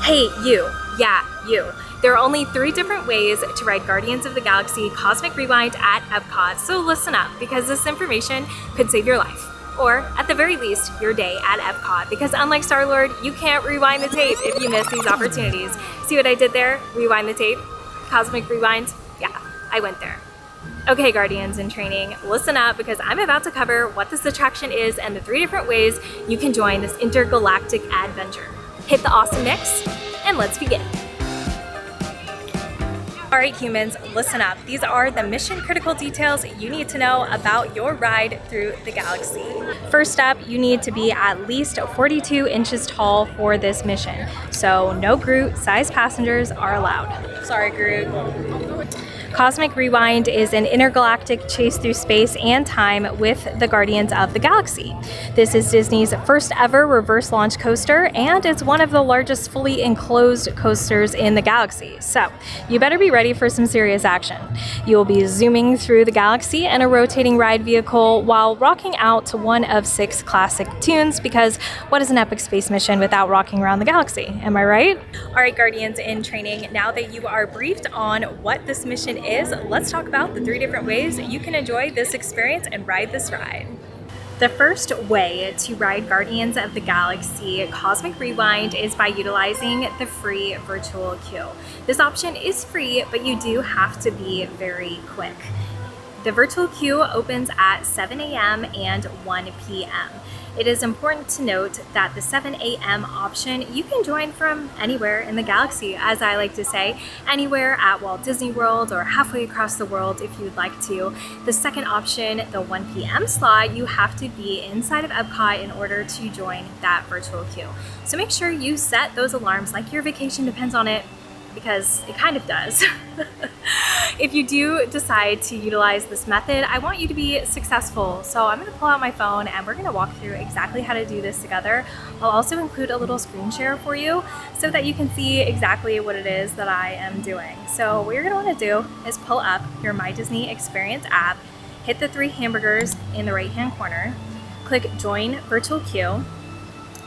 Hey, you. Yeah, you. There are only 3 different ways to ride Guardians of the Galaxy Cosmic Rewind at EPCOT, so listen up because this information could save your life. Or, at the very least, your day at EPCOT, because unlike Star-Lord, you can't rewind the tape if you miss these opportunities. See what I did there? Rewind the tape? Cosmic Rewind? Yeah, I went there. Okay, Guardians in training, listen up because I'm about to cover what this attraction is and the 3 different ways you can join this intergalactic adventure. Hit the awesome mix, and let's begin. All right, humans, listen up. These are the mission critical details you need to know about your ride through the galaxy. First up, you need to be at least 42 inches tall for this mission. So no Groot-sized passengers are allowed. Sorry, Groot. Cosmic Rewind is an intergalactic chase through space and time with the Guardians of the Galaxy. This is Disney's first ever reverse launch coaster, and it's one of the largest fully enclosed coasters in the galaxy. So you better be ready for some serious action. You will be zooming through the galaxy in a rotating ride vehicle while rocking out to one of 6 classic tunes, because what is an epic space mission without rocking around the galaxy? Am I right? All right, Guardians in training, now that you are briefed on what this mission is, let's talk about the 3 different ways you can enjoy this experience and ride this ride. The first way to ride Guardians of the Galaxy Cosmic Rewind is by utilizing the free virtual queue. This option is free, but you do have to be very quick. The virtual queue opens at 7 a.m. and 1 p.m. It is important to note that the 7 a.m. option you can join from anywhere in the galaxy, as I like to say, anywhere at Walt Disney World or halfway across the world if you'd like to. The second option, the 1 p.m. slot, you have to be inside of EPCOT in order to join that virtual queue. So make sure you set those alarms like your vacation depends on it, because it kind of does. If you do decide to utilize this method, I want you to be successful. So I'm gonna pull out my phone and we're gonna walk through exactly how to do this together. I'll also include a little screen share for you so that you can see exactly what it is that I am doing. So what you're gonna wanna do is pull up your My Disney Experience app, hit the 3 hamburgers in the right-hand corner, click Join Virtual Queue,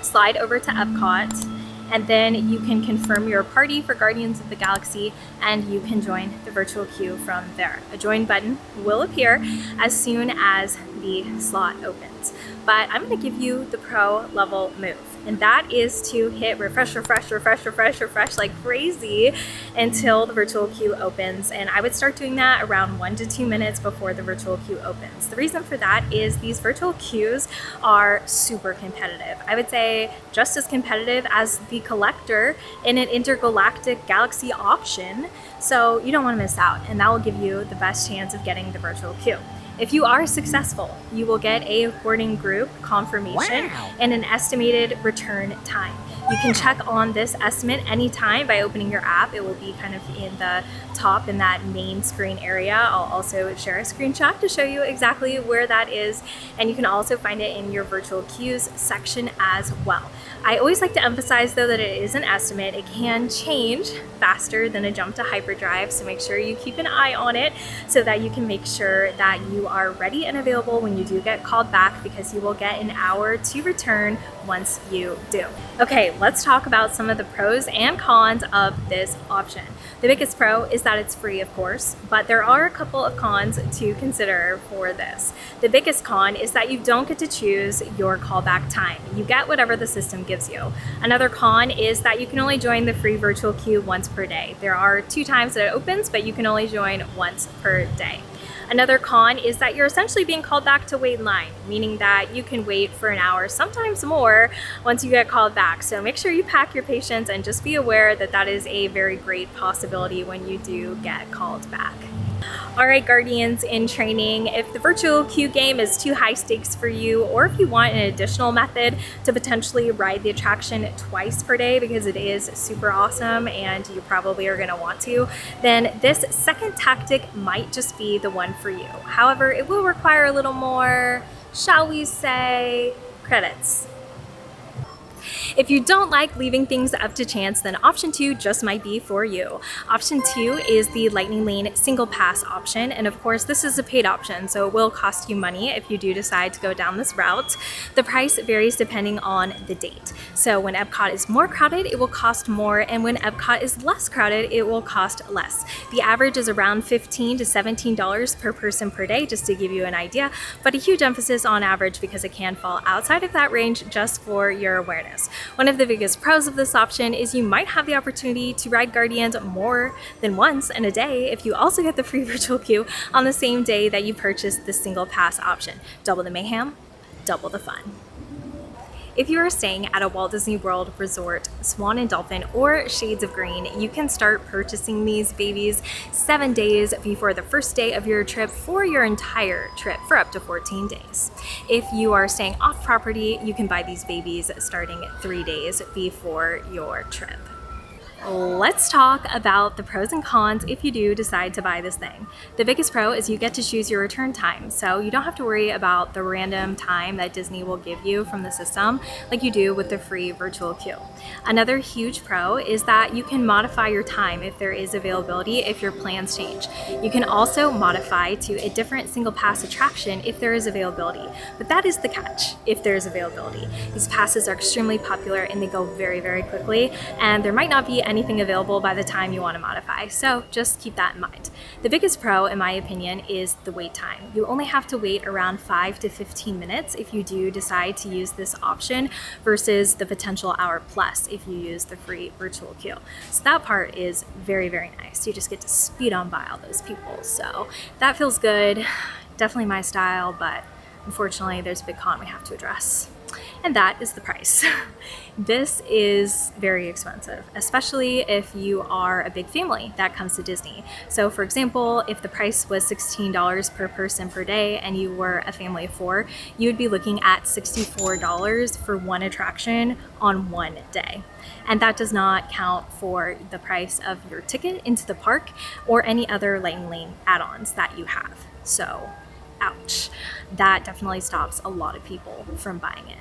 slide over to EPCOT, and then you can confirm your party for Guardians of the Galaxy and you can join the virtual queue from there. A join button will appear as soon as the slot opens. But I'm going to give you the pro level move, and that is to hit refresh, refresh, refresh, refresh, refresh like crazy until the virtual queue opens. And I would start doing that around 1 to 2 minutes before the virtual queue opens. The reason for that is these virtual queues are super competitive. I would say just as competitive as the collector in an intergalactic galaxy option. So you don't want to miss out, and that will give you the best chance of getting the virtual queue. If you are successful, you will get a boarding group confirmation and an estimated return time. You can check on this estimate anytime by opening your app. It will be kind of in the top in that main screen area. I'll also share a screenshot to show you exactly where that is, and you can also find it in your virtual queues section as well. I always like to emphasize though that it is an estimate. It can change faster than a jump to hyperdrive, so make sure you keep an eye on it so that you can make sure that you are ready and available when you do get called back, because you will get an hour to return once you do. Okay, let's talk about some of the pros and cons of this option. The biggest pro is that it's free, of course, but there are a couple of cons to consider for this. The biggest con is that you don't get to choose your callback time. You get whatever the system gives you. Another con is that you can only join the free virtual queue once per day. There are 2 times that it opens, but you can only join once per day. Another con is that you're essentially being called back to wait in line, meaning that you can wait for an hour, sometimes more, once you get called back. So make sure you pack your patience and just be aware that that is a very great possibility when you do get called back. All right, Guardians in training, if the virtual queue game is too high stakes for you, or if you want an additional method to potentially ride the attraction twice per day because it is super awesome and you probably are going to want to, then this second tactic might just be the one for you. However, it will require a little more, shall we say, credits. If you don't like leaving things up to chance, then option 2 just might be for you. Option 2 is the Lightning Lane single pass option, and of course this is a paid option, so it will cost you money if you do decide to go down this route. The price varies depending on the date. So when Epcot is more crowded, it will cost more, and when Epcot is less crowded, it will cost less. The average is around $15 to $17 per person per day, just to give you an idea, but a huge emphasis on average because it can fall outside of that range just for your awareness. One of the biggest pros of this option is you might have the opportunity to ride Guardians more than once in a day if you also get the free virtual queue on the same day that you purchase the single pass option. Double the mayhem, double the fun. If you are staying at a Walt Disney World resort, Swan and Dolphin, or Shades of Green, you can start purchasing these babies 7 days before the first day of your trip for your entire trip for up to 14 days. If you are staying off property, you can buy these babies starting 3 days before your trip. Let's talk about the pros and cons if you do decide to buy this thing. The biggest pro is you get to choose your return time, so you don't have to worry about the random time that Disney will give you from the system like you do with the free virtual queue. Another huge pro is that you can modify your time if there is availability if your plans change. You can also modify to a different single pass attraction if there is availability, but that is the catch, if there is availability. These passes are extremely popular and they go very, very quickly, and there might not be anything available by the time you want to modify, so just keep that in mind. The biggest pro, in my opinion, is the wait time. You only have to wait around 5 to 15 minutes if you do decide to use this option versus the potential hour plus if you use the free virtual queue. So that part is very, very nice. You just get to speed on by all those people, so that feels good. Definitely my style, but unfortunately there's a big con we have to address, and that is the price. This is very expensive, especially if you are a big family that comes to Disney. So for example, if the price was $16 per person per day and you were a family of 4, you would be looking at $64 for one attraction on one day. And that does not count for the price of your ticket into the park or any other Lightning Lane add-ons that you have. So, ouch. That definitely stops a lot of people from buying it.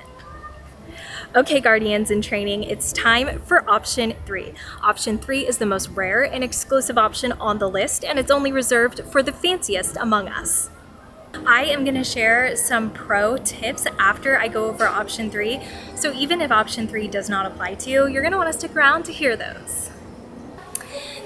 Okay, Guardians in training, it's time for option 3. Option 3 is the most rare and exclusive option on the list, and it's only reserved for the fanciest among us. I am going to share some pro tips after I go over option 3, so even if option 3 does not apply to you, you're going to want to stick around to hear those.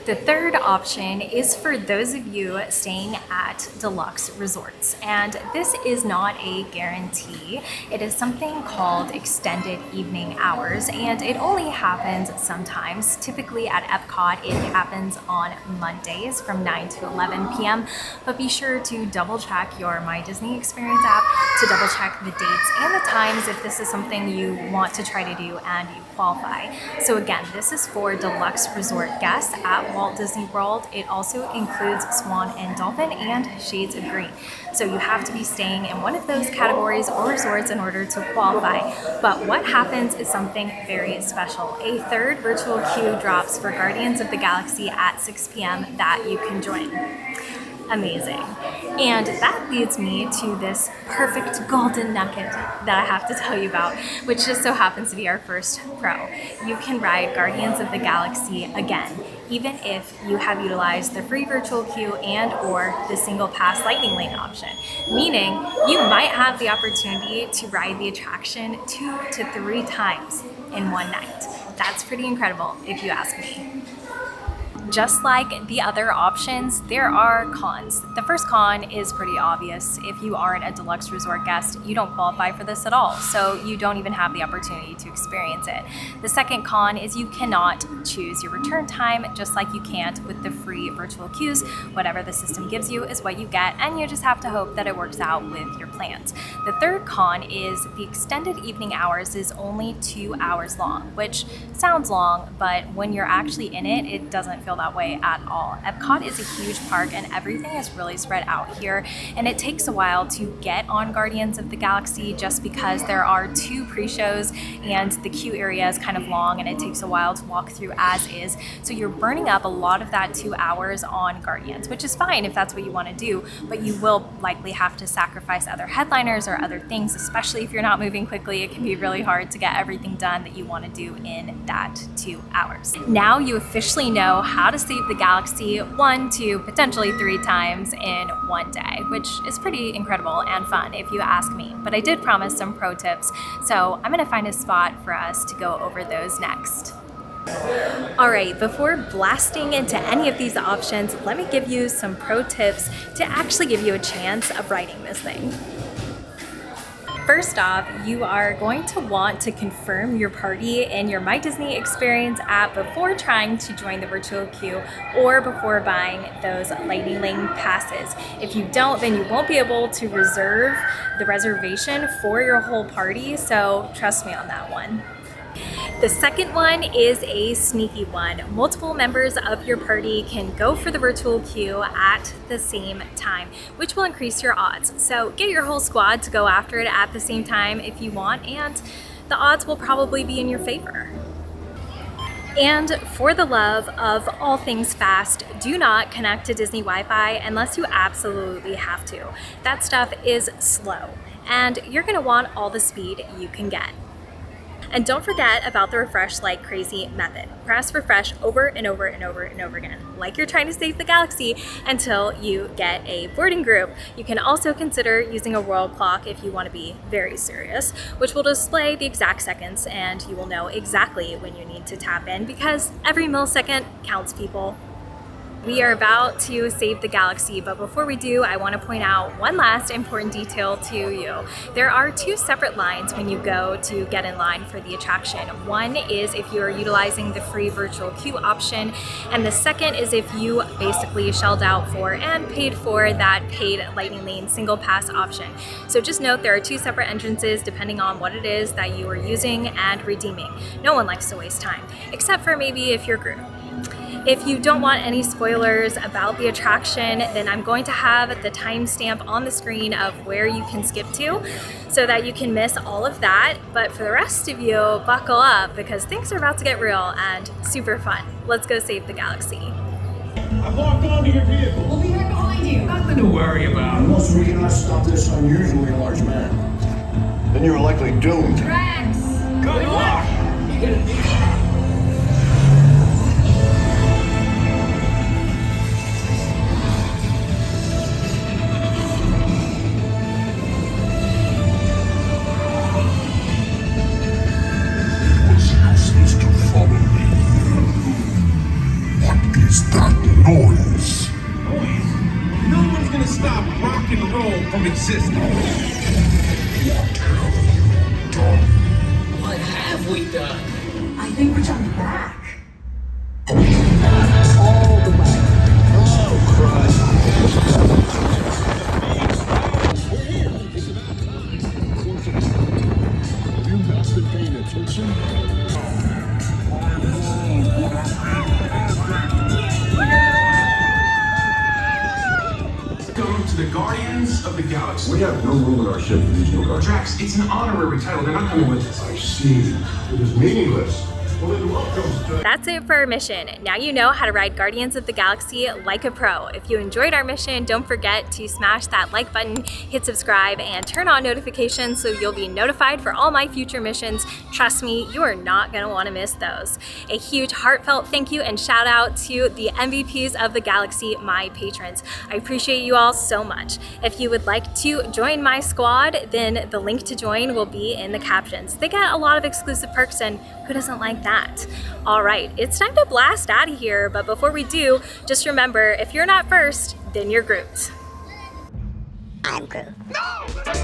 The third option is for those of you staying at deluxe resorts, and this is not a guarantee. It is something called extended evening hours, and it only happens sometimes. Typically at Epcot, it happens on Mondays from 9 to 11 p.m., but be sure to double check your My Disney Experience app to double check the dates and the times if this is something you want to try to do and you qualify. So again, this is for deluxe resort guests at Walt Disney World. It also includes Swan and Dolphin and Shades of Green. So you have to be staying in one of those categories or resorts in order to qualify. But what happens is something very special. A third virtual queue drops for Guardians of the Galaxy at 6 p.m. that you can join. Amazing. And that leads me to this perfect golden nugget that I have to tell you about, which just so happens to be our first pro. You can ride Guardians of the Galaxy again, even if you have utilized the free virtual queue and or the single pass Lightning Lane option, meaning you might have the opportunity to ride the attraction 2 to 3 times in one night. That's pretty incredible if you ask me. Just like the other options, there are cons. The first con is pretty obvious. If you aren't a deluxe resort guest, you don't qualify for this at all, so you don't even have the opportunity to experience it. The second con is you cannot choose your return time, just like you can't with the free virtual queues. Whatever the system gives you is what you get, and you just have to hope that it works out with your plans. The third con is the extended evening hours is only 2 hours long, which sounds long, but when you're actually in it, it doesn't feel feel that way at all. Epcot is a huge park and everything is really spread out here, and it takes a while to get on Guardians of the Galaxy just because there are 2 pre-shows and the queue area is kind of long and it takes a while to walk through as is. So you're burning up a lot of that 2 hours on Guardians, which is fine if that's what you want to do, but you will likely have to sacrifice other headliners or other things, especially if you're not moving quickly. It can be really hard to get everything done that you want to do in that 2 hours. Now you officially know how to save the galaxy 1, 2, potentially 3 times in one day, which is pretty incredible and fun if you ask me. But I did promise some pro tips, so I'm gonna find a spot for us to go over those next. Alright, before blasting into any of these options, let me give you some pro tips to actually give you a chance of riding this thing. First off, you are going to want to confirm your party in your My Disney Experience app before trying to join the virtual queue or before buying those Lightning Lane passes. If you don't, then you won't be able to reserve the reservation for your whole party, so trust me on that one. The second one is a sneaky one. Multiple members of your party can go for the virtual queue at the same time, which will increase your odds. So get your whole squad to go after it at the same time if you want, and the odds will probably be in your favor. And for the love of all things fast, do not connect to Disney Wi-Fi unless you absolutely have to. That stuff is slow, and you're gonna want all the speed you can get. And don't forget about the refresh like crazy method. Press refresh over and over and over and over again, like you're trying to save the galaxy, until you get a boarding group. You can also consider using a world clock if you want to be very serious, which will display the exact seconds and you will know exactly when you need to tap in, because every millisecond counts, people. We are about to save the galaxy, but before we do, I want to point out one last important detail to you. There are 2 separate lines when you go to get in line for the attraction. One is if you are utilizing the free virtual queue option, and the second is if you basically shelled out for and paid for that paid Lightning Lane single pass option. So just note there are 2 separate entrances depending on what it is that you are using and redeeming. No one likes to waste time, except for maybe if you're a group. If you don't want any spoilers about the attraction, then I'm going to have the timestamp on the screen of where you can skip to so that you can miss all of that. But for the rest of you, buckle up because things are about to get real and super fun. Let's go save the galaxy. I've locked onto your vehicle. We'll be right behind you. Nothing to worry about. Unless we cannot stop this unusually large man, then you're likely doomed. Rex! Good luck! Noise. No one's gonna stop rock and roll from existing. What have you done? What have we done? I think we're jumping back. All the way. Oh, Christ. Have you not been paying attention? Welcome to the Guardians of the Galaxy. We have no room in our ship for these new guards. Drax, it's an honorary title. They're not coming with us. I see. It is meaningless. Well, then welcome to... That's it for our mission. Now you know how to ride Guardians of the Galaxy like a pro. If you enjoyed our mission, don't forget to smash that like button, hit subscribe, and turn on notifications so you'll be notified for all my future missions. Trust me, you are not going to want to miss those. A huge heartfelt thank you and shout out to the MVPs of the Galaxy, my patrons. I appreciate you all so much. If you would like to join my squad, then the link to join will be in the captions. They get a lot of exclusive perks, and who doesn't like that? All right, it's time to blast out of here, but before we do, just remember, if you're not first, then you're Groot. I'm Groot. No!